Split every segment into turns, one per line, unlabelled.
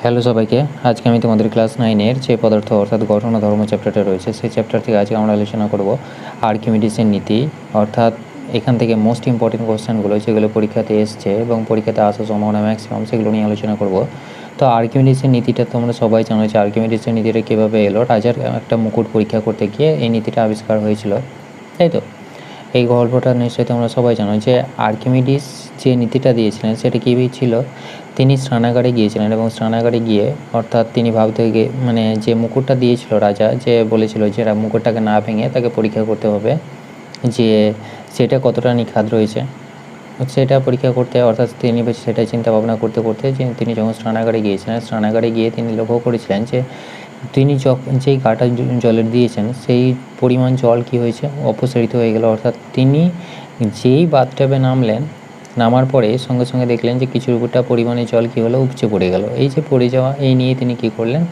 Hello সবাইকে, আজকে আমি তোমাদের ক্লাস 9-এর যে পদার্থ অর্থাৎ গঠন ও ধর্ম চ্যাপ্টারটা রয়েছে সেই চ্যাপ্টার থেকে আজকে আমরা আলোচনা করব আর্কিমিডিসের নীতি। অর্থাৎ এখান থেকে মোস্ট ইম্পর্টেন্ট কোশ্চেনগুলো যেগুলো পরীক্ষাতে এসছে এবং পরীক্ষাতে আসার সম্ভাবনা ম্যাক্সিমাম সেগুলো নিয়ে আলোচনা করব। তো আর্কিমিডিসের নীতিটা তোমরা সবাই জানো যে আর্কিমিডিসের নীতিটা কীভাবে এলো। রাজার একটা মুকুট পরীক্ষা করতে গিয়ে এই নীতিটা আবিষ্কার হয়েছিল, তাই তো? এই গল্পটা নিশ্চয়ই তোমরা সবাই জানো যে আর্কিমিডিস যে নীতিটা দিয়েছিলেন সেটা কী ছিল। তিনি স্নানাগারে গিয়েছিলেন এবং স্নানাগারে গিয়ে অর্থাৎ তিনি ভাবতে গিয়ে যে মুকুটটা দিয়েছিল রাজা, যে বলেছিল যে মুকুটটাকে না ভেঙে তাকে পরীক্ষা করতে হবে যে সেটা কতটা নিখাদ রয়েছে, সেটা পরীক্ষা করতে। অর্থাৎ তিনি সেটা চিন্তা ভাবনা করতে করতে যে তিনি যখন স্নানাগারে গিয়েছিলেন, স্নানাগারে গিয়ে তিনি লক্ষ্য করেছিলেন যে তিনি যখন যেই গাটা জলের দিয়েছেন সেই পরিমাণ জল কি হয়েছে, অপসারিত হয়ে গেল। অর্থাৎ তিনি যেই বাথটাবে নামলেন, নামার পরে সঙ্গে সঙ্গে দেখলেন যে কিছুটা পরিমাণে জল কী হলো, উপচে পড়ে গেল। এই যে পড়ে যাওয়া, এই নিয়ে তিনি কী করলেন,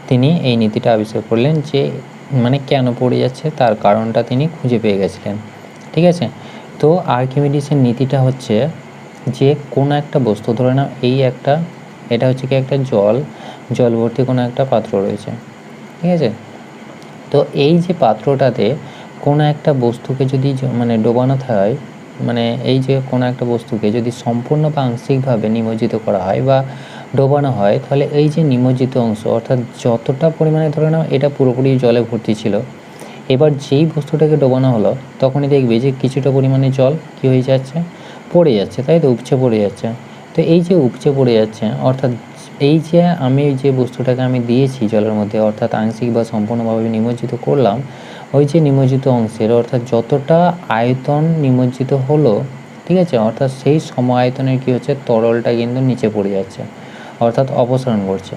তিনি এই নীতিটা আবিষ্কার করলেন যে কেন পড়ে যাচ্ছে তার কারণটা তিনি খুঁজে পেয়ে গেছিলেন। ঠিক আছে, তো আর্কিমিডিসের নীতিটা হচ্ছে যে কোনো একটা বস্তু, ধরে নাও এটা হচ্ছে কি একটা জল ভর্তি কোনো একটা পাত্র রয়েছে, ঠিক আছে। তো এই যে পাত্রটাতে কোনো একটা বস্তুকে যদি ডোবানো হয়, এই যে কোনো একটা বস্তুকে যদি সম্পূর্ণ বা আংশিকভাবে নিমজ্জিত করা হয় বা ডোবানো হয়, তাহলে এই যে নিমজ্জিত অংশ অর্থাৎ যতটা পরিমাণে, ধরে নাও এটা পুরোপুরি জলে ভর্তি ছিল, এবার যেই বস্তুটাকে ডোবানো হলো তখনই দেখবে যে কিছুটা পরিমাণে জল কী হয়ে যাচ্ছে, পড়ে যাচ্ছে, তাই তো, উপচে পড়ে যাচ্ছে। তো এই যে উপচে পড়ে যাচ্ছে অর্থাৎ এই যে আমি যে বস্তুটাকে আমি দিয়েছি জলের মধ্যে, অর্থাৎ আংশিক বা সম্পূর্ণভাবে নিমজ্জিত করলাম, ওই যে নিমজ্জিত অংশের অর্থাৎ যতটা আয়তন নিমজ্জিত হলো, ঠিক আছে, অর্থাৎ সেই সম আয়তনের কী হচ্ছে, তরলটা কিন্তু নিচে পড়ে যাচ্ছে, অর্থাৎ অপসারণ করছে।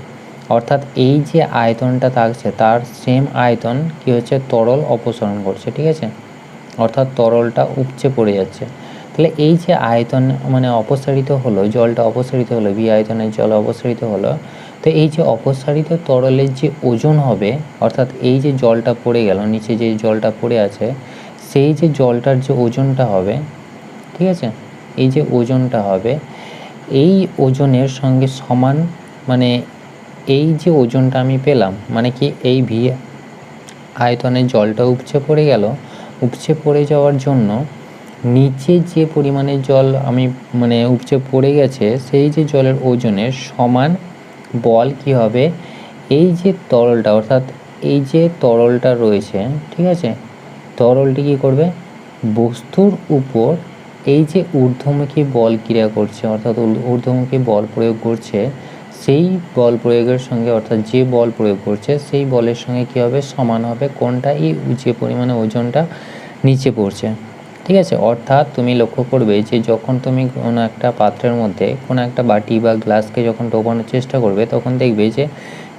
অর্থাৎ এই যে আয়তনটা থাকছে তার সেম আয়তন কী হচ্ছে, তরল অপসারণ করছে, ঠিক আছে, অর্থাৎ তরলটা উপচে পড়ে যাচ্ছে। তাহলে এই যে আয়তন অপসারিত হলো, জলটা অপসারিত হলো, বি আয়তনের জল অপসারিত হলো, তো এই যে অপসারিত তরলের যে ওজন হবে, অর্থাৎ এই যে জলটা পড়ে গেল, নিচে যে জলটা পড়ে আছে সেই যে জলটার যে ওজনটা হবে, ঠিক আছে, এই যে ওজনটা হবে এই ওজনের সঙ্গে সমান, এই যে ওজনটা আমি পেলাম কি, এই ভি আয়তনের জলটা উপচে পড়ে গেল, উপচে পড়ে যাওয়ার জন্য নিচে যে পরিমাণে জল আমি উপচে পড়ে গেছে সেই যে জলের ওজনের সমান বল কি হবে, এই যে তরলটা, অর্থাৎ এই যে তরলটা রয়েছে, ঠিক আছে, তরলটি কী করবে, বস্তুর উপর এই যে ঊর্ধ্বমুখী বল ক্রিয়া করছে, অর্থাৎ ঊর্ধ্বমুখী বল প্রয়োগ করছে, সেই বল প্রয়োগের সঙ্গে, অর্থাৎ যে বল প্রয়োগ করছে সেই বলের সঙ্গে কী হবে, সমান হবে কোনটা, এই যে পরিমাণে ওজনটা নিচে পড়ছে, ঠিক আছে। অর্থাৎ তুমি লক্ষ্য করবে যে যখন তুমি কোনো একটা পাত্রের মধ্যে কোনো একটা বাটি বা গ্লাসকে যখন ডোবানোর চেষ্টা করবে তখন দেখবে যে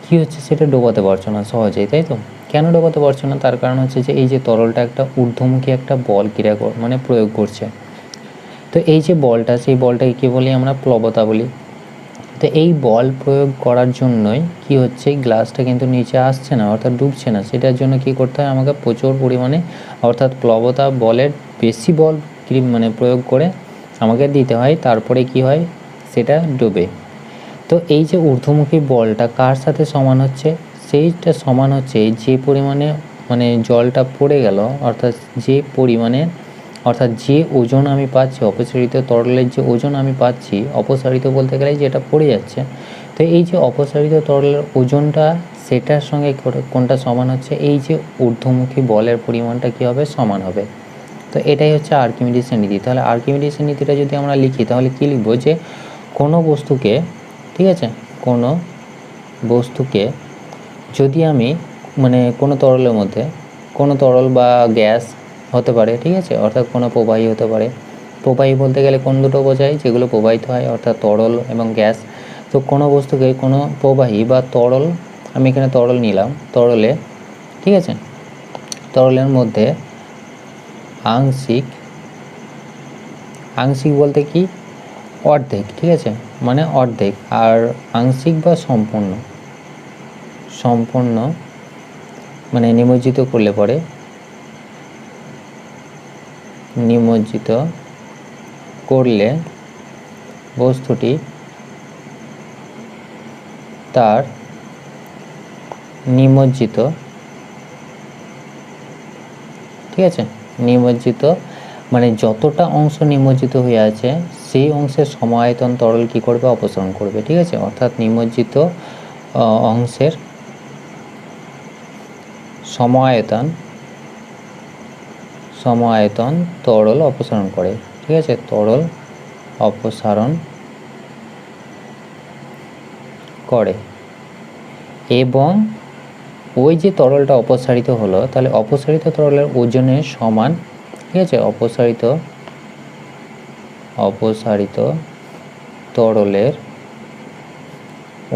কী হচ্ছে, সেটা ডোবাতে পারছো না সহজেই, তাই তো। কেন ডোবাতে পারছো না, তার কারণ হচ্ছে যে এই যে তরলটা একটা ঊর্ধ্বমুখী একটা বল ক্রিয়া প্রয়োগ করছে। তো এই যে বলটা, সেই বলটাকে কী বলি আমরা, প্লবতা বলি। তো এই বল প্রয়োগ করার জন্যই কি হচ্ছে, গ্লাসটা কিন্তু নিচে আসছে না, অর্থাৎ ডুবছে না। সেটার জন্য কি করতে হয়, আমাকে প্রচুর পরিমাণে অর্থাৎ প্লবতা বলের বেশি বল প্রয়োগ করে আমাকে দিতে হয়, তারপরে কি হয়, সেটা ডোবে। তো এই যে ঊর্ধ্বমুখী বলটা কার সাথে সমান হচ্ছে, সেইটা সমান হচ্ছে যে পরিমাণে জলটা পড়ে গেল, অর্থাৎ যে পরিমাণে, অর্থাৎ যে ওজন আমি পাচ্ছি, অপসারিত তরলের যে ওজন আমি পাচ্ছি, অপসারিত বলতে গেলে যেটা পড়ে যাচ্ছে, তো এই যে অপসারিত তরলের ওজনটা সেটার সঙ্গে কোনটা সমান হচ্ছে, এই যে ঊর্ধ্বমুখী বলের পরিমাণটা কী হবে, সমান হবে। তো এটাই হচ্ছে আর্কিমিডিসের নীতি। তাহলে আর্কিমিডিসের নীতিটা যদি আমরা লিখি তাহলে কী লিখব, যে কোনো বস্তুকে, ঠিক আছে, কোনো বস্তুকে যদি আমি কোনো তরলের মধ্যে, কোনো তরল বা গ্যাস হতে পারে, ঠিক আছে, অর্থাৎ কোনো প্রবাহী হতে পারে। প্রবাহী বলতে গেলে কোন দুটো বোঝায়, যেগুলো প্রবাহিত হয়, অর্থাৎ তরল এবং গ্যাস। তো কোনো বস্তুকে কোনো প্রবাহী বা তরল, আমি এখানে তরল নিলাম, তরলে, ঠিক আছে, তরলের মধ্যে আংশিক বলতে কি, অর্ধেক, ঠিক আছে, অর্ধেক, আর আংশিক বা সম্পূর্ণ নিমজ্জিত করলে পরে, নিমজ্জিত করলে বস্তুটি তার নিমজ্জিত, ঠিক আছে, নিমজ্জিত মানে যতটা অংশ নিমজ্জিত হয়ে আছে সেই অংশের সমায়তন তরল কি করবে, অপসারণ করবে, ঠিক আছে। অর্থাৎ নিমজ্জিত অংশের সমায়তন তরল অপসারণ করে, ঠিক আছে, তরল অপসারণ করে। এবং ওই যে তরলটা অপসারিত হলো, তাহলে অপসারিত তরলের ওজনের সমান, ঠিক আছে, অপসারিত তরলের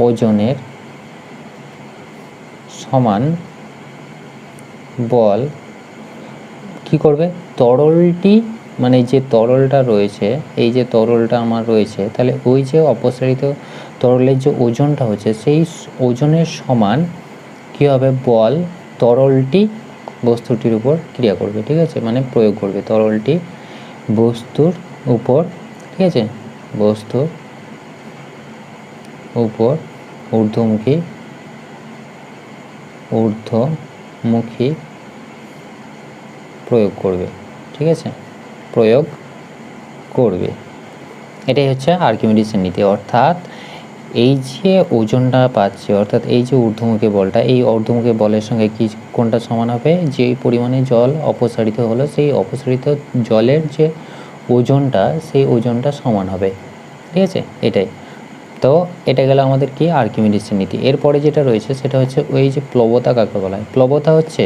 ওজনের সমান বল কি করবে, তরলটি মানে যে তরলটা রয়েছে, এই যে তরলটা আমার রয়েছে, তাহলে ওই যে অপসারিত তরলের যে ওজনটা হচ্ছে সেই ওজনের সমান কী হবে, বল তরলটি বস্তুটির উপর ক্রিয়া করবে, ঠিক আছে, মানে প্রয়োগ করবে, তরলটি বস্তুর উপর, ঠিক আছে, বস্তুর উপর ঊর্ধ্বমুখী প্রয়োগ করবে, ঠিক আছে, প্রয়োগ করবে। এটাই হচ্ছে আর্কিমিডিসের নীতি। অর্থাৎ এই যে ওজনটা পাচ্ছে, অর্থাৎ এই যে ঊর্ধ্বমুখী বলটা, এই ঊর্ধ্বমুখী বলের সঙ্গে কি কোনটা সমান হবে, যে পরিমাণে জল অপসারিত হলো সেই অপসারিত জলের যে ওজনটা, সেই ওজনটা সমান হবে, ঠিক আছে, এটাই। তো এটা গেল আমাদের কি, আর্কিমিডিসের নীতি। এরপরে যেটা রয়েছে সেটা হচ্ছে ওই যে প্লবতা কাকে বলা হয়। প্লবতা হচ্ছে,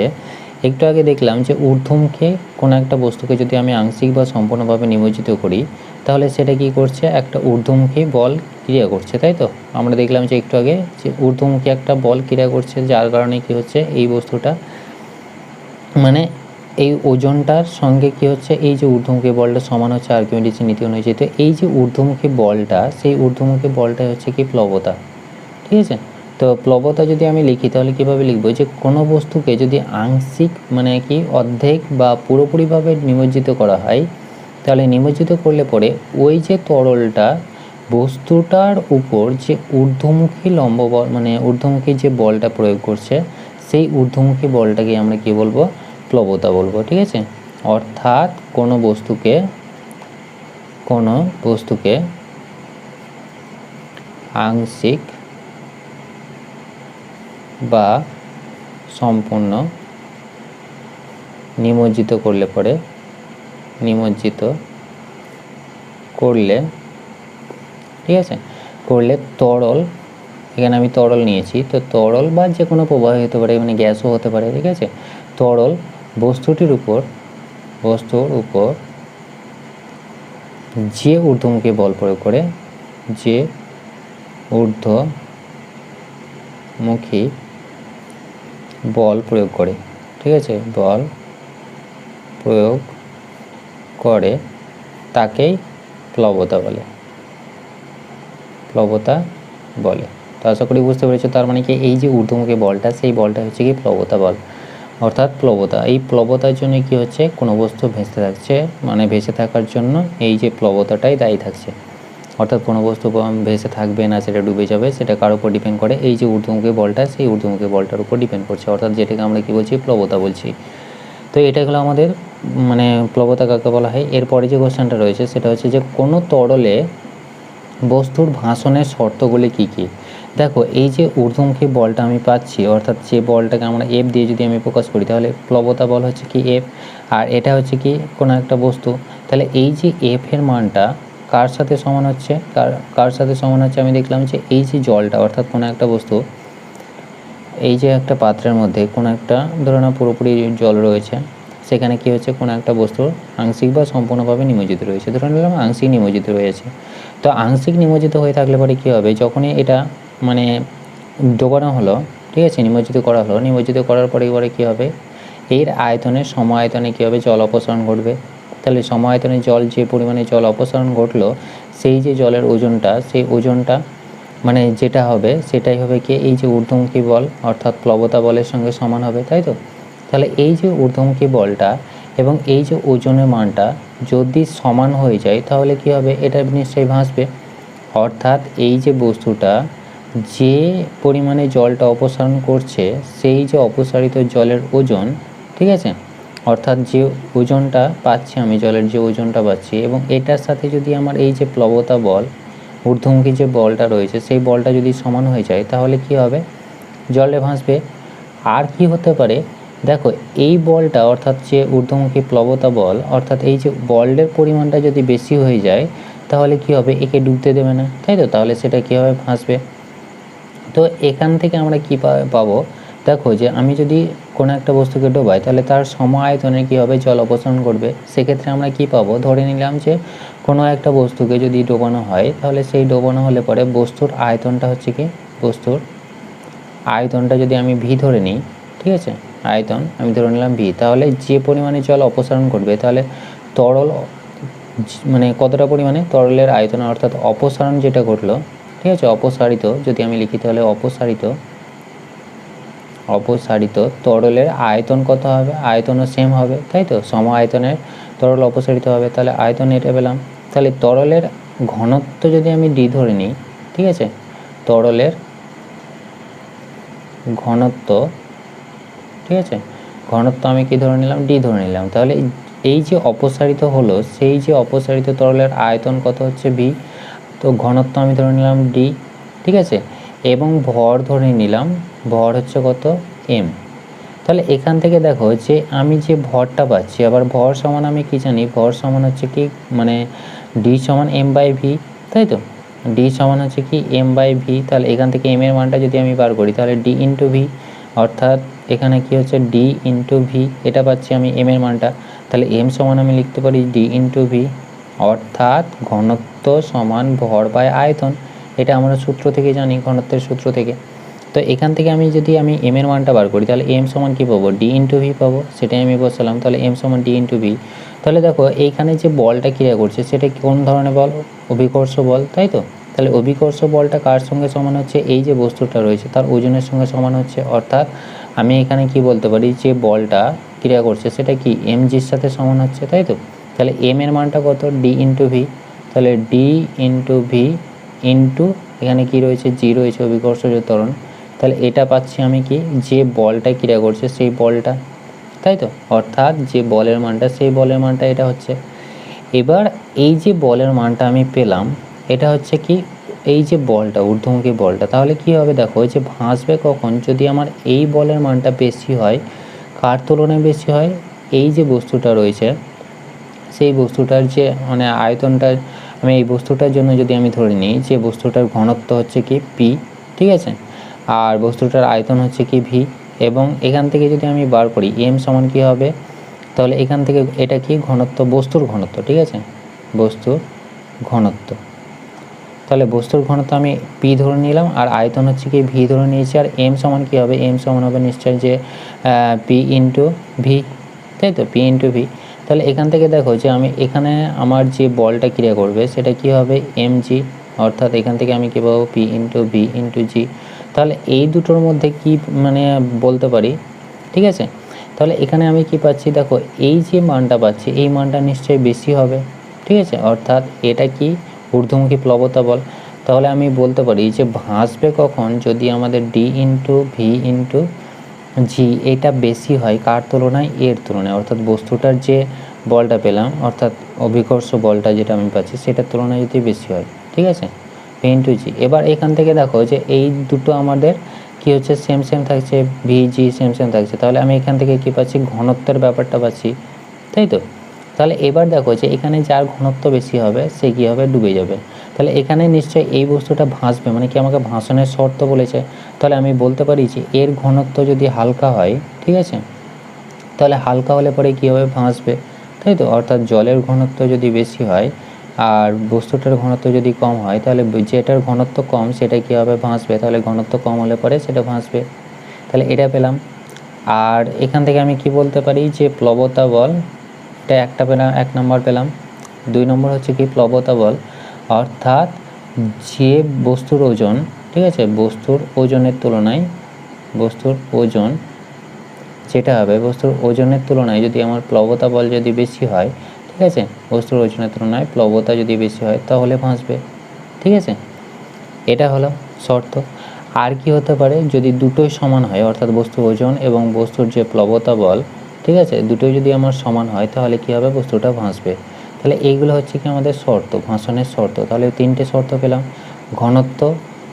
একটু আগে দেখলাম যে ঊর্ধ্বমুখী কোনো একটা বস্তুকে যদি আমি আংশিক বা সম্পূর্ণভাবে নিমজ্জিত করি, তাহলে সেটা কি করছে, একটা ঊর্ধ্বমুখী বল ক্রিয়া করছে, তাই তো। আমরা দেখলাম যে একটু আগে যে ঊর্ধ্বমুখী একটা বল ক্রিয়া করছে, যার কারণে কি হচ্ছে, এই বস্তুটা মানে এই ওজনটার সঙ্গে কি হচ্ছে, এই যে ঊর্ধ্বমুখী বলটা সমান হচ্ছে আর্কিমিডিসের নীতি অনুযায়ী। তো এই যে ঊর্ধ্বমুখী বলটা, সেই ঊর্ধ্বমুখী বলটাই হচ্ছে কি, প্লবতা, ঠিক আছে। তো প্লবতা যদি আমি লিখি তাহলে কীভাবে লিখবো, যে কোনো বস্তুকে যদি আংশিক মানে কি অর্ধেক বা পুরোপুরিভাবে নিমজ্জিত করা হয়, তাহলে নিমজ্জিত করলে পরে ওই যে তরলটা বস্তুটার উপর যে ঊর্ধ্বমুখী লম্ব বল মানে ঊর্ধ্বমুখী যে বলটা প্রয়োগ করছে, সেই ঊর্ধ্বমুখী বলটাকে আমরা কি বলবো, প্লবতা বলবো, ঠিক আছে। অর্থাৎ কোনো বস্তুকে আংশিক বা সম্পূর্ণ নিমজ্জিত করলে, ঠিক আছে, করলে তরল, এখানে আমি তরল নিয়েছি, তো তরল বা যে কোনো প্রবাহ হতে পারে, মানে গ্যাসও হতে পারে, ঠিক আছে, তরল বস্তুর উপর যে ঊর্ধ্বমুখী বল প্রয়োগ করে, যে ঊর্ধ্বমুখী বল প্রয়োগ করে, ঠিক আছে, বল প্রয়োগ করে তাকেই প্লবতা বলে। তো আশা করি বুঝতে পেরেছো। তার মানে কি, এই যে ঊর্ধ্বমুখী বলটা, সেই বলটা হচ্ছে কি প্লবতা বল। অর্থাৎ প্লবতা, এই প্লবতার জন্য কি হচ্ছে, কোনো বস্তু ভেসে থাকছে, মানে ভেসে থাকার জন্য এই যে প্লবতাটাই দায়ী থাকছে। অর্থাৎ কোনো বস্তু ভেসে থাকবে না, সেটা ডুবে যাবে, সেটা কার উপর ডিপেন্ড করে, এই যে ঊর্ধ্বমুখী বলটা, সেই ঊর্ধ্বমুখী বলটার উপর ডিপেন্ড করছে, অর্থাৎ যেটাকে আমরা কি বলছি, প্লবতা বলছি। তো এটা হলো আমাদের মানে প্লবতা কাকে বলা হয়। এরপরে যে কোশ্চেনটা রয়েছে সেটা হচ্ছে যে কোনো তরলে বস্তুর ভাসনের শর্তগুলি কি কি। দেখো, এই যে ঊর্ধ্বমুখী বলটা আমি পাচ্ছি, অর্থাৎ যে বলটাকে আমরা এফ দিয়ে যদি আমি প্রকাশ করি, তাহলে প্লবতা বল হচ্ছে কি এফ, আর এটা হচ্ছে কি কোনো একটা বস্তু। তাহলে এই যে এফ এর মানটা কার সাথে সমান হচ্ছে, কার সাথে সমান হচ্ছে, আমি দেখলাম যে এই যে জলটা, অর্থাৎ কোনো একটা বস্তু, এই যে একটা পাত্রের মধ্যে কোনো একটা ধরো না পুরোপুরি জল রয়েছে, সেখানে কি হচ্ছে, কোনো একটা বস্তু আংশিক বা সম্পূর্ণভাবে নিমজ্জিত রয়েছে, ধরে নিলাম আংশিক নিমজ্জিত রয়েছে। তো আংশিক নিমজ্জিত হয়ে থাকলে পরে কী হবে, যখনই এটা মানে ডোবানো হলো, ঠিক আছে, নিমজ্জিত করা হলো, নিমজ্জিত করার পরে এবারে কী হবে, এর আয়তনের সমায়তনে কী হবে, জল অপসারণ ঘটবে। তাহলে সমায়তনে জল, যে পরিমাণে জল অপসারণ ঘটলো, সেই যে জলের ওজনটা, সেই ওজনটা মানে যেটা হবে সেটাই হবে কি, এই যে ঊর্ধ্বমুখী বল অর্থাৎ প্লবতা বলের সঙ্গে সমান হবে, তাই তো। তাহলে এই যে ঊর্ধ্বমুখী বলটা এবং এই যে ওজনের মানটা যদি সমান হয়ে যায়, তাহলে কি হবে, এটা নিশ্চয়ই ভাসবে। অর্থাৎ এই যে বস্তুটা যে পরিমাণে জলটা অপসারণ করছে সেই যে অপসারিত জলের ওজন, ঠিক আছে, অর্থাৎ যে ওজনটা পাচ্ছি আমি, জলের যে ওজনটা পাচ্ছি, এবং এটার সাথে যদি আমার এই যে প্লবতা বল, ঊর্ধ্বমুখী যে বলটা রয়েছে সেই বলটা যদি সমান হয়ে যায় তাহলে কি হবে, জলে ভাসবে। আর কি হতে পারে, দেখো এই বলটা অর্থাৎ যে ঊর্ধ্বমুখী প্লবতা বল, অর্থাৎ এই যে বলের পরিমাণটা যদি বেশি হয়ে যায় তাহলে কি হবে, একে ডুবতে দেবে না, তাই তো, তাহলে সেটা কী হবে, ভাসবে। তো এখান থেকে আমরা কী পাবো, দেখো যে আমি যদি কোনো একটা বস্তুকে ডোবাই তাহলে তার সম আয়তনে কী হবে, জল অপসারণ করবে। সেক্ষেত্রে আমরা কি পাবো, ধরে নিলাম যে কোনো একটা বস্তুকে যদি ডোবানো হয় তাহলে সেই ডোবানো হলে পরে বস্তুর আয়তনটা হচ্ছে কি, বস্তুর আয়তনটা যদি আমি ভি ধরে নিই, ঠিক আছে, আয়তন আমি ধরে নিলাম ভি, তাহলে যে পরিমাণে জল অপসারণ করবে তাহলে তরল মানে কতটা পরিমাণে, তরলের আয়তন অর্থাৎ অপসারণ যেটা ঘটলো, ঠিক আছে, অপসারিত যদি আমি লিখি তাহলে অপসারিত তরলের আয়তন কত হবে, আয়তনও সেম হবে, তাই তো, সম আয়তনের তরল অপসারিত হবে, তাহলে আয়তন এটা পেলাম। তাহলে তরলের ঘনত্ব যদি আমি ডি ধরে নিই, ঠিক আছে, তরলের ঘনত্ব, ঠিক আছে, ঘনত্ব আমি কি ধরে নিলাম, ডি ধরে নিলাম। তাহলে এই যে অপসারিত হলো সেই যে অপসারিত তরলের আয়তন কত হচ্ছে ভি, তো ঘনত্ব আমি ধরে নিলাম ডি, ঠিক আছে, এবং ভর ধরে নিলাম, ভর হচ্ছে কত, এম। তাহলে এখান থেকে দেখো যে আমি যে ভরটা পাচ্ছি, আবার ভর সমান আমি কি জানি, ভর সমান হচ্ছে কি, মানে ডি সমান এম বাই ভি, তাই তো, ডি সমান হচ্ছে কি এম বাই ভি। তাহলে এখান থেকে এম এর মানটা যদি আমি বার করি তাহলে ডি ইন্টু ভি, অর্থাৎ এখানে কি হচ্ছে ডি ইন্টু ভি, এটা পাচ্ছি আমি এম এর মানটা। তাহলে এম সমান আমি লিখতে পারি ডি ইন্টু ভি, অর্থাৎ ঘনত্ব সমান ভর বাই আয়তন। এটা আমরা সূত্র থেকে জানি, ঘনত্বের সূত্র থেকে। তো এখান থেকে আমি যদি এম এর মানটা বার করি তাহলে এম সমান কী পাবো, ডি ইন্টু ভি পাবো, সেটাই আমি বসালাম। তাহলে এম সমান ডি ইন্টু ভি। তাহলে দেখো এইখানে যে বলটা ক্রিয়া করছে সেটা কোন ধরনের বল, অভিকর্ষ বল, তাই তো। তাহলে অভিকর্ষ বলটা কার সঙ্গে সমান হচ্ছে, এই যে বস্তুটা রয়েছে তার ওজনের সঙ্গে সমান হচ্ছে, অর্থাৎ আমি এখানে কি বলতে পারি, যে বলটা ক্রিয়া করছে সেটা কি এম জির সাথে সমান হচ্ছে, তাই তো। তাহলে এম এর মানটা কত, ডি ইন্টু ভি, তাহলে ডি ইন্টু ভি ইন্টু এখানে কি রয়েছে, জি রয়েছে, অভিকর্ষজ ত্বরণ। তাহলে এটা পাচ্ছি আমি কি, যে বলটা ক্রিয়া করছে সেই বলটা, তাই তো, অর্থাৎ যে বলের মানটা সেই বলের মানটা এটা হচ্ছে। এবার এই যে বলের মানটা আমি পেলাম এটা হচ্ছে কি, এই যে বলটা ঊর্ধ্বমুখী বলটা, তাহলে কি হবে, দেখো যে ভাসবে কখন, যদি আমার এই বলের মানটা বেশি হয়, কার তুলনায় বেশি হয়, এই যে বস্তুটা রয়েছে সেই বস্তুটার যে মানে আয়তনটা, আমি এই বস্তুটার জন্য যদি আমি ধরে নিই যে বস্তুটার ঘনত্ব হচ্ছে কি পি, ঠিক আছে, আর বস্তুটার আয়তন হচ্ছে কি ভি, এবং এখান থেকে যদি আমি বার করি এম সমান কী হবে, তাহলে এখান থেকে এটা কি ঘনত্ব, বস্তুর ঘনত্ব, ঠিক আছে, বস্তুর ঘনত্ব। তাহলে বস্তুর ঘনত্ব আমি পি ধরে নিলাম আর আয়তন হচ্ছে কি ভি ধরে নিয়েছি, আর এম সমান কী হবে, এম সমান হবে নিশ্চয়ই যে পি ইন্টু ভি, তাই তো, পি ইন্টু ভি। তাহলে এখান থেকে দেখো যে আমি এখানে আমার যে বলটা ক্রিয়া করবে সেটা কি হবে, এম জি, অর্থাৎ এখান থেকে আমি কী পাবো, পি ইন্টু ভি ইন্টু জি। তাহলে এই দুটোর মধ্যে কি মানে বলতে পারি, ঠিক আছে। তাহলে এখানে আমি কি পাচ্ছি, দেখো এই যে মানটা পাচ্ছি এই মানটা নিশ্চয়ই বেশি হবে, ঠিক আছে, অর্থাৎ এটা কি ঊর্ধ্বমুখী প্লবতা বল। তাহলে আমি বলতে পারি যে ভাসবে কখন, যদি আমাদের ডি ইন্টু ভি ইন্টু জি এটা বেশি হয় কার তুলনায়, এর তুলনায়, অর্থাৎ বস্তুটার যে বলটা পেলাম অর্থাৎ অভিকর্ষ বলটা যেটা আমি পাচ্ছি সেটার তুলনায় যদি বেশি হয়, ঠিক আছে, ভি ইন্টু জি। এবার এখান থেকে দেখো যে এই দুটো আমাদের কি হচ্ছে, সেম সেম থাকছে, ভি জি সেম সেম থাকছে। তাহলে আমি এখান থেকে কি পাচ্ছি, ঘনত্বের ব্যাপারটা পাচ্ছি, তাই তো। তাহলে এবার দেখো যে এখানে যার ঘনত্ব বেশি হবে সে কী হবে, ডুবে যাবে। তাহলে এখানে নিশ্চয়ই এই বস্তুটা ভাসবে, মানে কি আমাকে ভাসনের শর্ত বলেছে। তাহলে আমি বলতে পারি যে এর ঘনত্ব যদি হালকা হয়, ঠিক আছে, তাহলে হালকা হলে পরে কী হবে, ভাসবে, তাই তো, অর্থাৎ জলের ঘনত্ব যদি বেশি হয় আর বস্তুটার ঘনত্ব যদি কম হয় তাহলে যেটার ঘনত্ব কম সেটা কী হবে, ভাসবে। তাহলে ঘনত্ব কম হলে পরে সেটা ভাসবে। তাহলে এটা পেলাম। আর এখান থেকে আমি কি বলতে পারি, যে প্লবতা বল, এটা একটা পেলাম, 1 নম্বর পেলাম। 2 নম্বর হচ্ছে কি প্লবতা বল, অর্থাৎ যে বস্তুর ওজন, ঠিক আছে, বস্তুর ওজনের তুলনায়, বস্তুর ওজন যেটা হবে, বস্তুর ওজনের তুলনায় যদি আমার প্লবতা বল যদি বেশি হয়, ঠিক আছে, বস্তুর ওজনের তুলনায় প্লবতা যদি বেশি হয় তাহলে ভাসবে, ঠিক আছে, এটা হলো শর্ত। আর কি হতে পারে, যদি দুটোই সমান হয় অর্থাৎ বস্তুর ওজন এবং বস্তুর যে প্লবতা বল, ঠিক আছে, দুটোই যদি আমার সমান হয় তাহলে কী হবে, বস্তুটা ভাসবে। তাহলে এইগুলো হচ্ছে কি আমাদের শর্ত, ভাসনের শর্ত। তাহলে তিনটে শর্ত পেলাম, ঘনত্ব,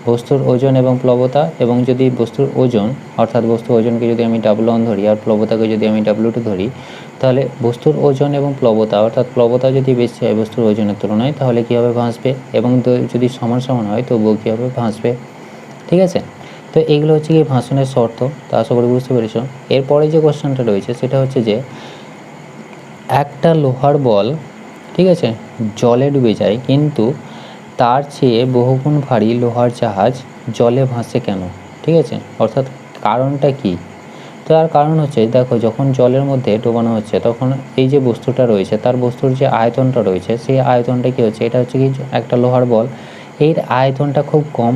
বস্তুর ওজন এবং প্লবতা, এবং যদি বস্তুর ওজন অর্থাৎ বস্তুর ওজনকে যদি আমি W1 ধরি আর প্লবতাকে যদি আমি W2 ধরি, তাহলে বস্তুর ওজন এবং প্লবতা অর্থাৎ প্লবতা যদি বেশি হয় বস্তুর ওজনের তুলনায় তাহলে কী হবে, ভাসবে, এবং যদি সমান সমান হয় তবুও কী হবে, ভাসবে। ঠিক আছে, তো এইগুলো হচ্ছে কি ভাসনের শর্ত। তা আশা করি বুঝতে পেরেছ। এরপরে যে কোশ্চেনটা রয়েছে সেটা হচ্ছে যে একটা লোহার বল, ঠিক আছে, জলে ডুবে যায় কিন্তু তার চেয়ে বহুগুণ ভারী লোহার জাহাজ জলে ভাসে কেন? ঠিক আছে, অর্থাৎ কারণটা কি? তো আর কারণ হচ্ছে, দেখো যখন জলের মধ্যে ডোবানো হচ্ছে তখন এই যে বস্তুটা রয়েছে তার বস্তুর যে আয়তনটা রয়েছে সেই আয়তনটা কী হচ্ছে, এটা হচ্ছে কি একটা লোহার বল, এর আয়তনটা খুব কম,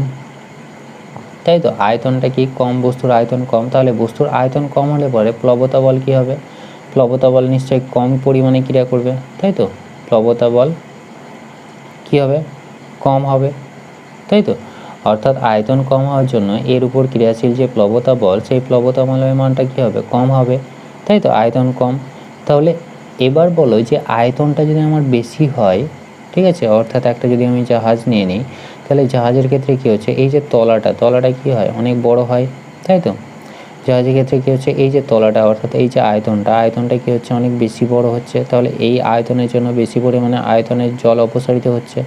তাই তো, আয়তনটা কি কম, বস্তুর আয়তন কম। তাহলে বস্তুর আয়তন কম হলে পরে প্লবতা বল কী হবে, প্লবতা বল নিশ্চয়ই কম পরিমাণে ক্রিয়া করবে, তাই তো, প্লবতা বল কী হবে, কম হবে, তাই তো। অর্থাৎ আয়তন কম হওয়ার জন্য এর উপর ক্রিয়াশীল যে প্লবতা বল সেই প্লবতা বলের মানটা কী হবে, কম হবে, তাই তো, আয়তন কম। তাহলে এবার বলো যে আয়তনটা যদি আমার বেশি হয়, ঠিক আছে, অর্থাৎ একটা যদি আমি জাহাজ নিয়ে নিই তাহলে জাহাজের ক্ষেত্রে কী হচ্ছে, এই যে তলাটা কী হয়, অনেক বড় হয়, তাই তো। জাহাজের ক্ষেত্রে কী হচ্ছে, এই যে তলাটা অর্থাৎ এই যে আয়তনটা কী হচ্ছে, অনেক বেশি বড় হচ্ছে। তাহলে এই আয়তনের জন্য বেশি পরিমাণে আয়তনের জল অপসারিত হচ্ছে।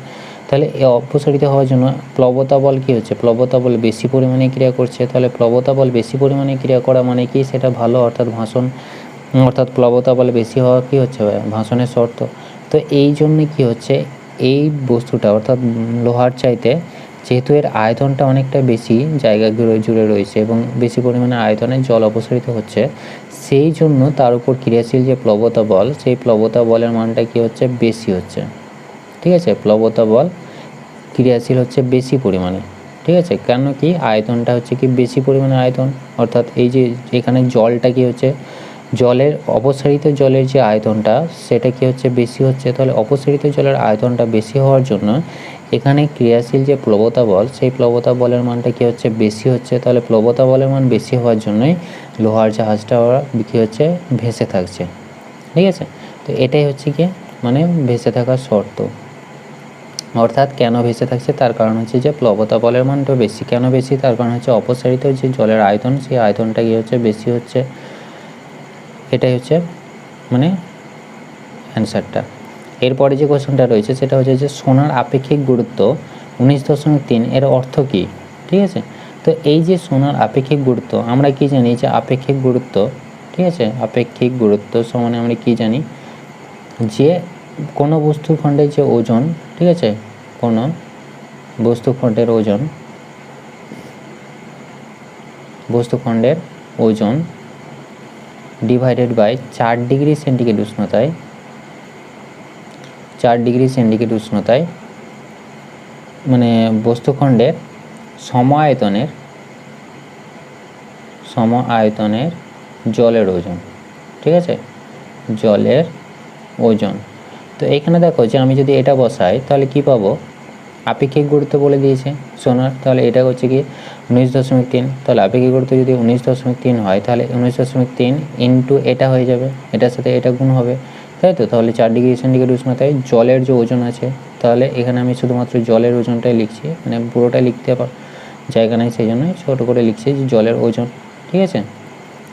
তাহলে এই অপসারিত হওয়ার জন্য প্লবতা বল কী হচ্ছে, প্লবতা বল বেশি পরিমাণে ক্রিয়া করছে। তাহলে প্লবতা বল বেশি পরিমাণে ক্রিয়া করা মানে কি, সেটা ভালো, অর্থাৎ ভাসন, অর্থাৎ প্লবতা বল বেশি হওয়া কী হচ্ছে, ভাসনের শর্ত। তো এই জন্যে কী হচ্ছে, এই বস্তুটা অর্থাৎ লোহার চাইতে যেহেতু এর আয়তনটা অনেকটা বেশি জায়গা জুড়ে রয়েছে এবং বেশি পরিমাণে আয়তনে জল অপসারিত হচ্ছে, সেই জন্য তার উপর ক্রিয়াশীল যে প্লবতা বল সেই প্লবতা বলের মানটা কী হচ্ছে, বেশি হচ্ছে। ঠিক আছে, প্লবতা বল ক্রিয়াশীল হচ্ছে বেশি পরিমাণে, ঠিক আছে, কেন কি আয়তনটা হচ্ছে কি বেশি পরিমাণে আয়তন, অর্থাৎ এই যে এখানে জলটা কি হচ্ছে, জলের অপসারিত জলের যে আয়তনটা সেটা কি হচ্ছে, বেশি হচ্ছে। তাহলে অপসারিত জলের আয়তনটা বেশি হওয়ার জন্য এখানে ক্রিয়াশীল যে প্লবতা বল সেই প্লবতা বলের মানটা কি হচ্ছে, বেশি হচ্ছে। তাহলে প্লবতা বলের মান বেশি হওয়ার জন্যই লোহার জাহাজটা কী হচ্ছে, ভেসে থাকছে। ঠিক আছে, তো এটাই হচ্ছে কি মানে ভেসে থাকার শর্ত। অর্থাৎ কেন ভেসে থাকছে, তার কারণ হচ্ছে যে প্লবতা বলের মানটা বেশি। কেন বেশি, তার কারণ হচ্ছে অপসারিত যে জলের আয়তন সেই আয়তনটা কী হচ্ছে, বেশি হচ্ছে। এটাই হচ্ছে মানে অ্যান্সারটা। এরপরে যে কোশ্চেনটা রয়েছে সেটা হচ্ছে যে সোনার আপেক্ষিক গুরুত্ব 19.3 এর অর্থ কী? ঠিক আছে, তো এই যে সোনার আপেক্ষিক গুরুত্ব, আমরা কি জানি যে আপেক্ষিক গুরুত্ব, ঠিক আছে, আপেক্ষিক গুরুত্ব সমানে আমরা কি জানি যে কোনো বস্তুখণ্ডের যে ওজন, ঠিক আছে, কোনো বস্তুখণ্ডের ওজন ডিভাইডেড বাই 4 ডিগ্রি সেন্টিগ্রেড উষ্ণতায় মানে বস্তুখণ্ডের সম আয়তনের জলের ওজন, ঠিক আছে, জলের ওজন। তো এখানে দেখো যে আমি যদি এটা বসাই তাহলে কি পাবো, আপেক্ষিক গুরুত্ব বলে দিয়েছে সোনার, তাহলে এটা হচ্ছে কি 19.3। তাহলে আপেক্ষিক গুরুত্ব যদি 19.3 হয় তাহলে 19.3 ইন্টু এটা হয়ে যাবে, এটার সাথে এটা গুণ হবে, তাই তো। তাহলে 4 ডিগ্রি সেন্টিগ্রেড উষ্ণতায় জলের যে ওজন আছে, তাহলে এখানে আমি শুধুমাত্র জলের ওজনটাই লিখছি, মানে পুরোটাই লিখতে জায়গা নেই, সেই জন্য ছোটো করে লিখছি যে জলের ওজন। ঠিক আছে,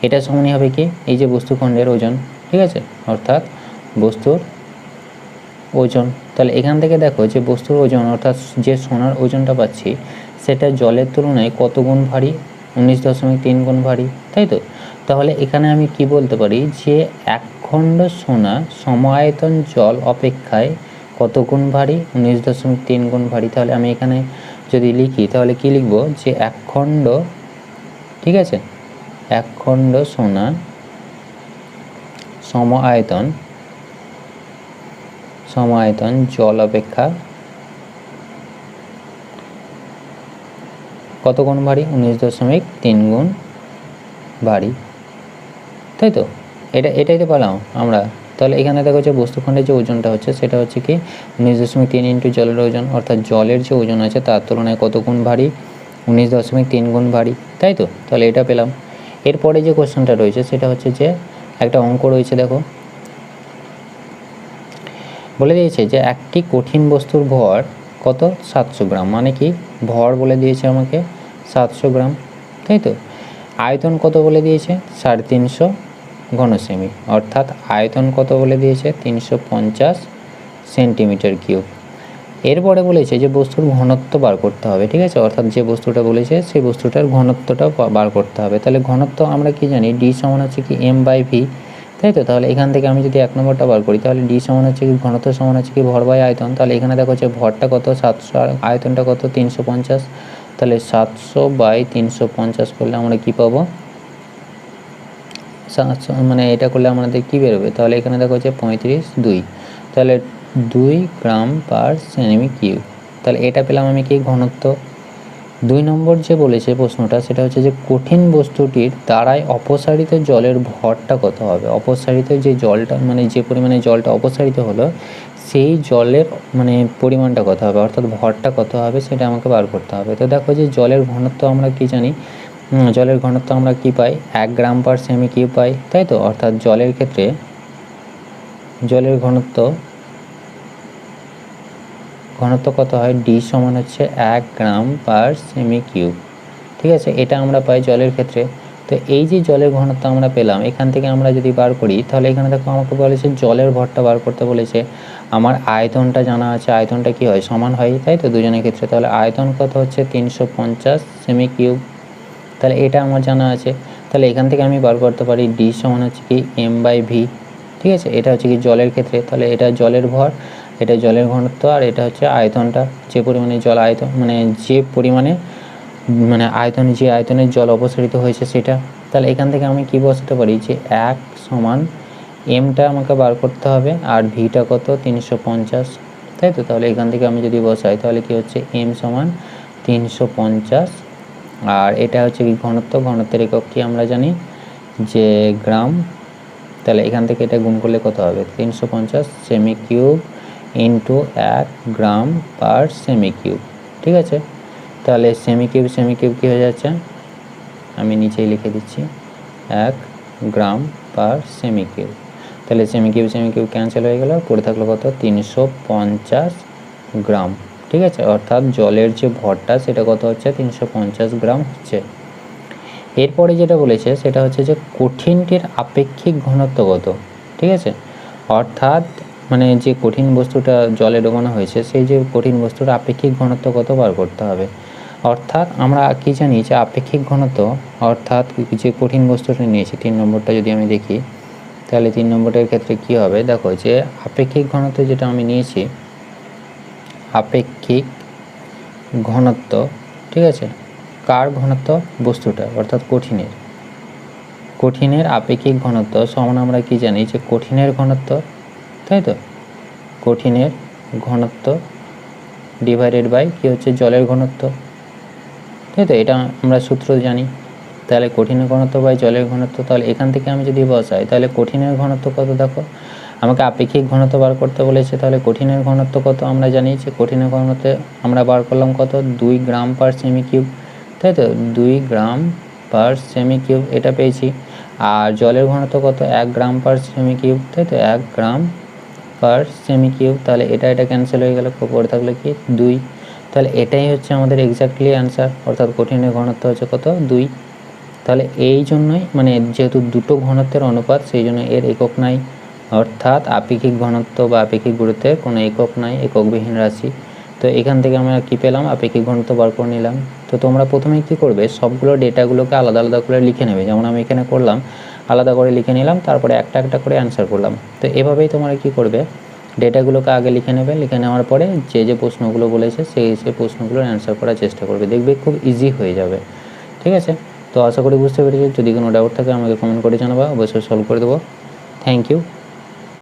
এটা সমানই হবে কি এই যে বস্তুখণ্ডের ওজন, ঠিক আছে, অর্থাৎ বস্তুর ওজন। তাহলে এখান থেকে দেখো যে বস্তুর ওজন অর্থাৎ যে সোনার ওজনটা পাচ্ছি সেটা জলের তুলনায় কত গুণ ভারী, 19.3 গুণ ভারী, তাই তো। তাহলে এখানে আমি কি বলতে পারি যে 1 খণ্ড সোনা সম আয়তন জল অপেক্ষায় কত গুণ ভারী, 19.3 গুণ ভারী। তাহলে আমি এখানে যদি লিখি তাহলে কি লিখব যে 1 খণ্ড, ঠিক আছে, 1 খণ্ড সোনা সম আয়তন জল অপেক্ষা কত গুণ ভারী, 19.3 গুণ ভারী, তাই তো। এটাই তো পেলাম আমরা। তাহলে এখানে দেখো যে বস্তুখণ্ডের যে ওজনটা হচ্ছে সেটা হচ্ছে কি 19.3 ইন্টু জলের ওজন, অর্থাৎ জলের যে ওজন আছে তার তুলনায় কত গুণ ভারী, 19.3 গুণ ভারী, তাই তো? তাহলে এটা পেলাম। এরপরে যে কোশ্চেনটা রয়েছে সেটা হচ্ছে যে একটা অঙ্ক রয়েছে, দেখো বলে দিয়েছে যে একটি কঠিন বস্তুর ভর কত 700 গ্রাম, মানে কি ভর বলে দিয়েছে আমাকে 700 গ্রাম, তাই তো? আয়তন কত বলে দিয়েছে 350 ঘন সেমি, অর্থাৎ আয়তন কত বলে দিয়েছে 350 সেন্টিমিটার কিউব। এরপরে বলেছে যে বস্তুর ঘনত্ব বার করতে হবে, ঠিক আছে? অর্থাৎ যে বস্তুটা বলেছে সেই বস্তুটার ঘনত্বটা বার করতে হবে। তাহলে ঘনত্ব আমরা কি জানি, ডি সমান হচ্ছে কি m/v, তাই তো? তাহলে এখান থেকে আমি যদি 1 নম্বরটা বার করি তাহলে ডি সমান হচ্ছে কি ঘনত্ব সমান হচ্ছে কি ভর বাই আয়তন। তাহলে এখানে দেখো যে ভরটা কত 700 আর আয়তনটা কত 350, তাহলে 700/350 করলে আমরা কি পাবো, 700 মানে এটা করলে আমাদের কি বেরোবে, তাহলে এখানে দেখো হচ্ছে 35/2, তাহলে 2 গ্রাম পার সেমি কিউব। তাহলে এটা পেলাম আমি কি ঘনত্ব। 2 নম্বর যে বলেছে প্রশ্নটা সেটা হচ্ছে যে কঠিন বস্তুটির দ্বারাই অপসারিত জলের ভরটা কত হবে। অপসারিত যে জলটা মানে যে পরিমাণে জলটা অপসারিত হলো সেই জলের মানে পরিমাণটা কত হবে, অর্থাৎ ভরটা কত হবে সেটা আমাকে বার করতে হবে। তো দেখো যে জলের ঘনত্ব আমরা কি জানি, জলের ঘনত্ব আমরা কি পাই 1 গ্রাম পার সেমি কিউব পাই, তাই তো? অর্থাৎ জলের ক্ষেত্রে জলের ঘনত্ব কত হয়, ডি সমান হচ্ছে 1 গ্রাম পার সেমি কিউব, ঠিক আছে? এটা আমরা পাই জলের ক্ষেত্রে। তো এই যে জলের ঘনত্ব আমরা পেলাম এখান থেকে আমরা যদি বার করি তাহলে এখানে দেখো আমাকে বলেছে জলের ভরটা বার করতে বলেছে। আমার আয়তনটা জানা আছে, আয়তনটা কি হয় সমান হয়, তাই তো দুজনের ক্ষেত্রে। তাহলে আয়তন কত হচ্ছে 350 সেমি কিউব, তাহলে এটা আমার জানা আছে। তাহলে এখান থেকে আমি বার করতে পারি ডি সমান হচ্ছে কি m/v, ঠিক আছে? এটা হচ্ছে কি জলের ক্ষেত্রে, তাহলে এটা জলের ভর, এটা জলের ঘনত্ব, আর এটা হচ্ছে আয়তনটা, যে পরিমাণে জল আয়তন মানে যে পরিমাণে মানে আয়তন যে আয়তনের জল অপসারিত হয়েছে সেটা। তাহলে এখান থেকে আমি কি বসাতে পারি যে 1 সমান এমটা আমাকে বার করতে হবে আর ভিটা কত 350, তাই তো? তাহলে এখান থেকে আমি যদি বসাই তাহলে কি হচ্ছে এম সমান 350, আর এটা হচ্ছে কি ঘনত্ব, ঘনত্বের একক কি আমরা জানি যে গ্রাম। তাহলে এখান থেকে এটা গুণ করলে কত হবে 350 সেমি কিউব ইন্টু 1 গ্রাম পার সেমি কিউব, ঠিক আছে? তাহলে সেমি কিউব কী হয়ে যাচ্ছে, আমি নিচেই লিখে দিচ্ছি 1 গ্রাম পার সেমি কিউব। তাহলে সেমি কিউব ক্যান্সেল হয়ে গেল, পড়ে থাকলো কত 350 গ্রাম, ঠিক আছে? অর্থাৎ জলের যে ভরটা সেটা কত হচ্ছে 350 গ্রাম হচ্ছে। এরপরে যেটা বলেছে সেটা হচ্ছে যে কঠিনটির আপেক্ষিক ঘনত্ব কত, ঠিক আছে? অর্থাৎ মানে যে কঠিন বস্তুটা জলে ডোবানো হয়েছে সেই যে কঠিন বস্তুর আপেক্ষিক ঘনত্ব কত বার করতে হবে। অর্থাৎ আমরা কি জানি যে আপেক্ষিক ঘনত্ব, অর্থাৎ যে কঠিন বস্তুটা নিয়েছি 3 নম্বরটা যদি আমি দেখি তাহলে 3 নম্বরের ক্ষেত্রে কি হবে, দেখো যে আপেক্ষিক ঘনত্ব যেটা আমি নিয়েছি, আপেক্ষিক ঘনত্ব, ঠিক আছে? কার ঘনত্ব, বস্তুটা অর্থাৎ কঠিনের আপেক্ষিক ঘনত্ব সমান আমরা কি জানি যে কঠিনের ঘনত্ব, তাই তো? কঠিনের ঘনত্ব ডিভাইডেড বাই কি হচ্ছে জলের ঘনত্ব, তাই তো? এটা আমরা সূত্র জানি। তাহলে কঠিনের ঘনত্ব বাই জলের ঘনত্ব। তাহলে এখান থেকে আমি যদি বসাই তাহলে কঠিনের ঘনত্ব কত, দেখো আমাকে আপেক্ষিক ঘনত্ব বার করতে বলেছে, তাহলে কঠিনের ঘনত্ব কত আমরা জানি যে কঠিনের ঘনত্বে আমরা বার করলাম কত 2 গ্রাম পার সেমি কিউব, তাই তো? 2 গ্রাম পার সেমি কিউব এটা পেয়েছি। আর জলের ঘনত্ব কত 1 গ্রাম পার সেমি কিউব, তাই তো? 1 গ্রাম পার সেমি কিউব। তাহলে এটা ক্যান্সেল হয়ে গেল, পড়ে থাকলো কি 2। তাহলে এটাই হচ্ছে আমাদের এক্স্যাক্টলি অ্যান্সার, অর্থাৎ কঠিনের ঘনত্ব হচ্ছে কত 2। তাহলে এই জন্যই মানে যেহেতু দুটো ঘনত্বের অনুপাত সেই জন্য এর একক নাই, অর্থাৎ আপেক্ষিক ঘনত্ব বা আপেক্ষিক গুরুত্বের কোনো একক নাই, এককবিহীন রাশি। তো এখান থেকে আমরা কি পেলাম, আপেক্ষিক ঘনত্ব বার করে নিলাম। তো তোমরা প্রথমেই কি করবে, সবগুলো ডেটাগুলোকে আলাদা আলাদা করে লিখে নেবে, যেমন আমি এখানে করলাম, আলাদা করে লিখে নিলাম, তারপরে একটা একটা করে অ্যান্সার করলাম। তো এভাবেই তোমরা কি করবে, ডেটাগুলোকে আগে লিখে নেবে, লিখে নেওয়ার পরে যে প্রশ্নগুলো বলেছে সেই প্রশ্নগুলোর অ্যান্সার করার চেষ্টা করবে, দেখবে খুব ইজি হয়ে যাবে, ঠিক আছে? তো আশা করি বুঝতে পেরেছি। যদি কোনো ডাউট থাকে আমাকে কমেন্ট করে জানাবা, অবশ্যই সলভ করে দেবো। Thank you.